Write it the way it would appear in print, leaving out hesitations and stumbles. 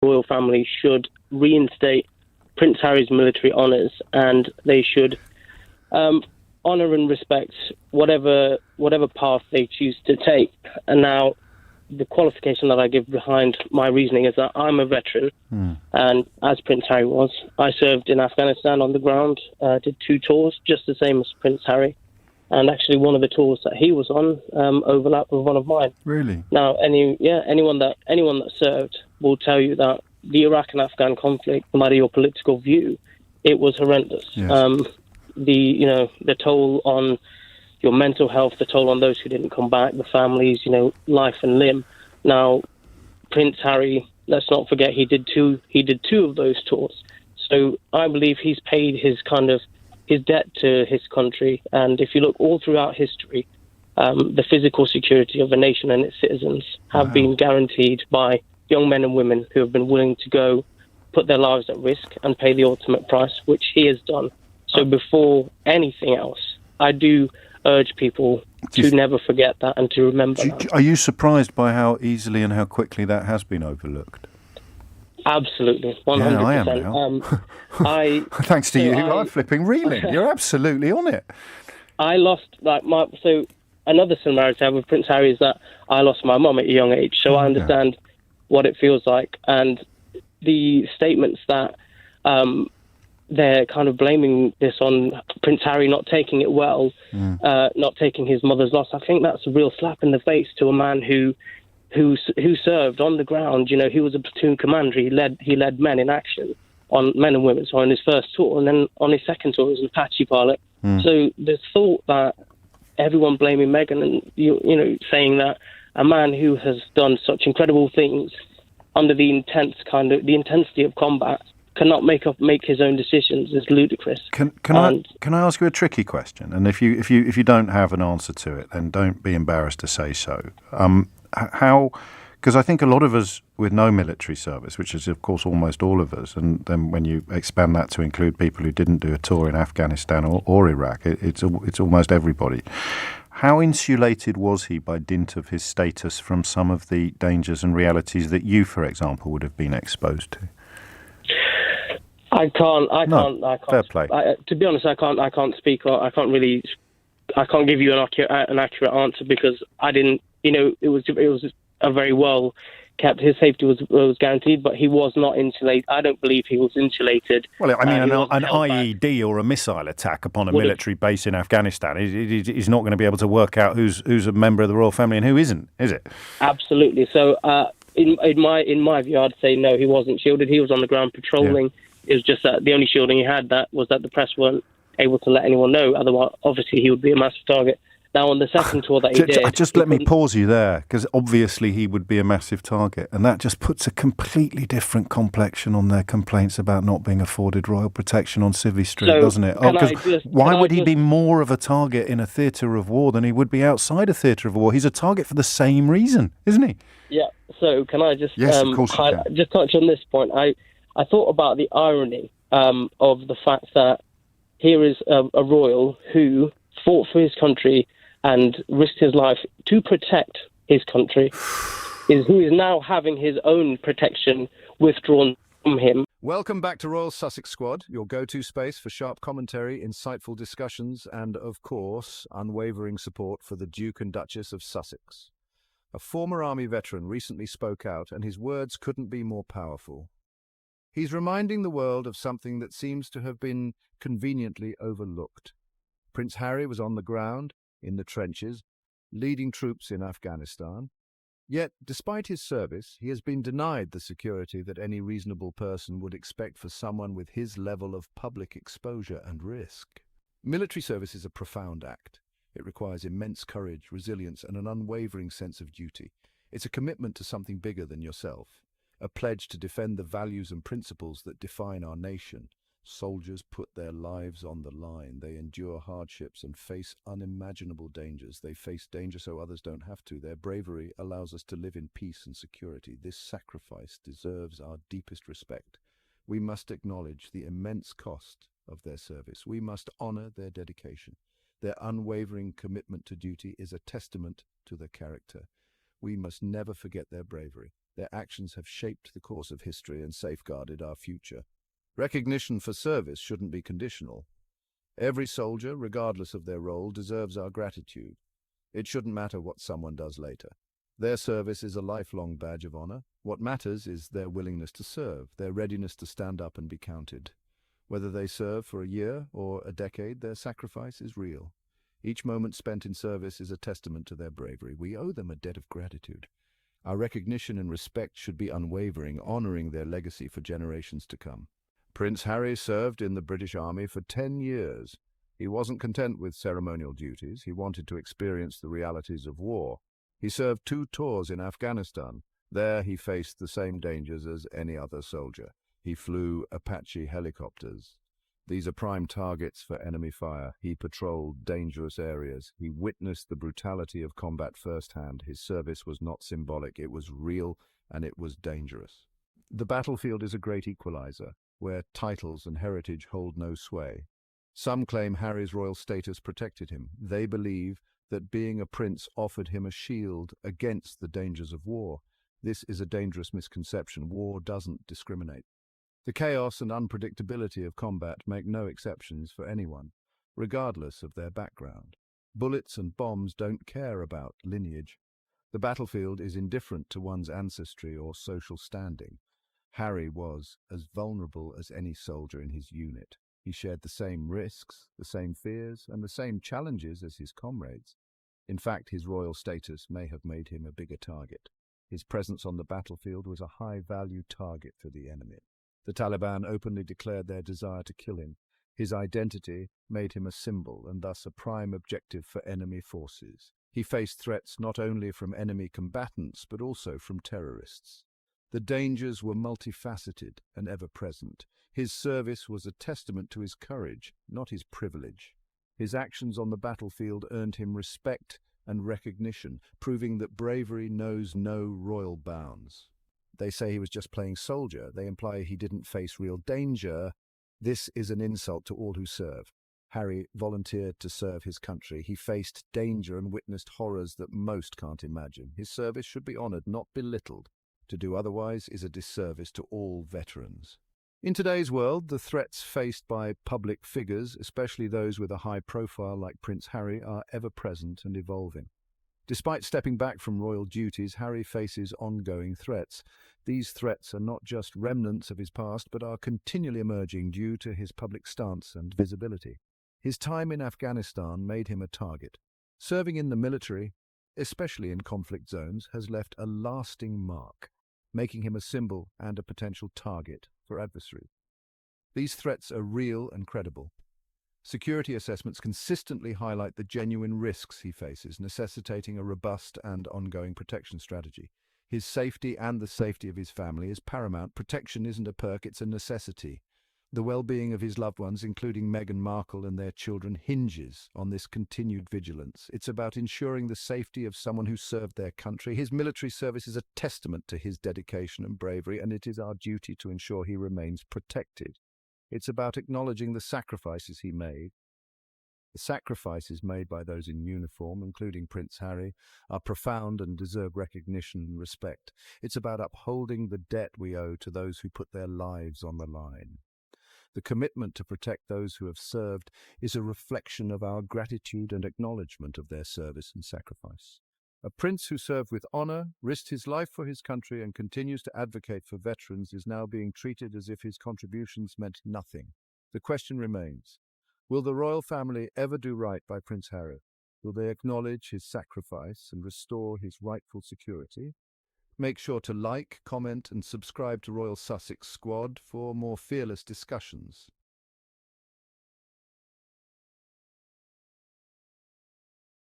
royal family should reinstate Prince Harry's military honours, and they should honour and respect whatever path they choose to take. And now, the qualification that I give behind my reasoning is that I'm a veteran, and as Prince Harry was, I served in Afghanistan on the ground, did 2 tours, just the same as Prince Harry. And actually, one of the tours that he was on overlapped with one of mine. Really? Now, anyone that served will tell you that the Iraq and Afghan conflict, no matter your political view, it was horrendous. Yes. The toll on your mental health, the toll on those who didn't come back, the families, life and limb. Now, Prince Harry, let's not forget, he did two of those tours. So I believe he's paid his debt to his country. And if you look all throughout history, the physical security of a nation and its citizens have been guaranteed by young men and women who have been willing to go put their lives at risk and pay the ultimate price, which he has done. So before anything else, I do urge people to never forget that and to remember that. Are you surprised by how easily and how quickly that has been overlooked? Anabsolutely, 100%. Yeah, I am now. Thanks to you, I'm flipping reeling. You're absolutely on it. I lost, so another similarity I have with Prince Harry is that I lost my mum at a young age, so I understand what it feels like. And the statements that they're kind of blaming this on Prince Harry not taking it well, not taking his mother's loss, I think that's a real slap in the face to a man who served on the ground. He was a platoon commander. He led men in action, on men and women. So on his first tour, and then on his second tour, he was an Apache pilot. So the thought that everyone blaming Meghan and saying that a man who has done such incredible things under the intensity of combat cannot make his own decisions is ludicrous. Can I ask you a tricky question? And if you don't have an answer to it, then don't be embarrassed to say so. Because I think a lot of us with no military service, which is of course almost all of us, and then when you expand that to include people who didn't do a tour in Afghanistan or Iraq, it's almost everybody. How insulated was he by dint of his status from some of the dangers and realities that you, for example, would have been exposed to? I can't. Fair play. To be honest, I can't speak. I can't give you an accurate answer because I didn't. It was a very well kept. His safety was guaranteed, but he was not insulated. I don't believe he was insulated. Well, I mean, an IED or a missile attack upon a military base in Afghanistan is not going to be able to work out who's a member of the royal family and who isn't, is it? Absolutely. So, in my view, I'd say no, he wasn't shielded. He was on the ground patrolling. Yeah. It was just that the only shielding he had was that the press weren't able to let anyone know. Otherwise, obviously, he would be a massive target. Now, on the second tour that he did... Just let me pause you there, because obviously he would be a massive target, and that just puts a completely different complexion on their complaints about not being afforded royal protection on Civvy Street, doesn't it? Why would he be more of a target in a theatre of war than he would be outside a theatre of war? He's a target for the same reason, isn't he? Yeah, so can I just of course just touch on this point? I thought about the irony of the fact that here is a royal who fought for his country and risked his life to protect his country, who is now having his own protection withdrawn from him. Welcome back to Royal Sussex Squad, your go-to space for sharp commentary, insightful discussions, and, of course, unwavering support for the Duke and Duchess of Sussex. A former army veteran recently spoke out, and his words couldn't be more powerful. He's reminding the world of something that seems to have been conveniently overlooked. Prince Harry was on the ground, in the trenches, leading troops in Afghanistan. Yet, despite his service, he has been denied the security that any reasonable person would expect for someone with his level of public exposure and risk. Military service is a profound act. It requires immense courage, resilience, and an unwavering sense of duty. It's a commitment to something bigger than yourself, a pledge to defend the values and principles that define our nation. Soldiers put their lives on the line. They endure hardships and face unimaginable dangers. They face danger so others don't have to. Their bravery allows us to live in peace and security. This sacrifice deserves our deepest respect. We must acknowledge the immense cost of their service. We must honor their dedication. Their unwavering commitment to duty is a testament to their character. We must never forget their bravery. Their actions have shaped the course of history and safeguarded our future. Recognition for service shouldn't be conditional. Every soldier, regardless of their role, deserves our gratitude. It shouldn't matter what someone does later. Their service is a lifelong badge of honor. What matters is their willingness to serve, their readiness to stand up and be counted. Whether they serve for a year or a decade, their sacrifice is real. Each moment spent in service is a testament to their bravery. We owe them a debt of gratitude. Our recognition and respect should be unwavering, honoring their legacy for generations to come. Prince Harry served in the British Army for 10 years. He wasn't content with ceremonial duties. He wanted to experience the realities of war. He served 2 tours in Afghanistan. There he faced the same dangers as any other soldier. He flew Apache helicopters. These are prime targets for enemy fire. He patrolled dangerous areas. He witnessed the brutality of combat firsthand. His service was not symbolic. It was real, and it was dangerous. The battlefield is a great equalizer, where titles and heritage hold no sway. Some claim Harry's royal status protected him. They believe that being a prince offered him a shield against the dangers of war. This is a dangerous misconception. War doesn't discriminate. The chaos and unpredictability of combat make no exceptions for anyone, regardless of their background. Bullets and bombs don't care about lineage. The battlefield is indifferent to one's ancestry or social standing. Harry was as vulnerable as any soldier in his unit. He shared the same risks, the same fears, and the same challenges as his comrades. In fact, his royal status may have made him a bigger target. His presence on the battlefield was a high-value target for the enemy. The Taliban openly declared their desire to kill him. His identity made him a symbol and thus a prime objective for enemy forces. He faced threats not only from enemy combatants but also from terrorists. The dangers were multifaceted and ever-present. His service was a testament to his courage, not his privilege. His actions on the battlefield earned him respect and recognition, proving that bravery knows no royal bounds. They say he was just playing soldier. They imply he didn't face real danger. This is an insult to all who serve. Harry volunteered to serve his country. He faced danger and witnessed horrors that most can't imagine. His service should be honored, not belittled. To do otherwise is a disservice to all veterans. In today's world, the threats faced by public figures, especially those with a high profile like Prince Harry, are ever-present and evolving. Despite stepping back from royal duties, Harry faces ongoing threats. These threats are not just remnants of his past, but are continually emerging due to his public stance and visibility. His time in Afghanistan made him a target. Serving in the military, especially in conflict zones, has left a lasting mark, making him a symbol and a potential target for adversaries. These threats are real and credible. Security assessments consistently highlight the genuine risks he faces, necessitating a robust and ongoing protection strategy. His safety and the safety of his family is paramount. Protection isn't a perk, it's a necessity. The well-being of his loved ones, including Meghan Markle and their children, hinges on this continued vigilance. It's about ensuring the safety of someone who served their country. His military service is a testament to his dedication and bravery, and it is our duty to ensure he remains protected. It's about acknowledging the sacrifices he made. The sacrifices made by those in uniform, including Prince Harry, are profound and deserve recognition and respect. It's about upholding the debt we owe to those who put their lives on the line. The commitment to protect those who have served is a reflection of our gratitude and acknowledgement of their service and sacrifice. A prince who served with honor, risked his life for his country, and continues to advocate for veterans is now being treated as if his contributions meant nothing. The question remains, will the royal family ever do right by Prince Harry? Will they acknowledge his sacrifice and restore his rightful security? Make sure to like, comment, and subscribe to Royal Sussex Squad for more fearless discussions.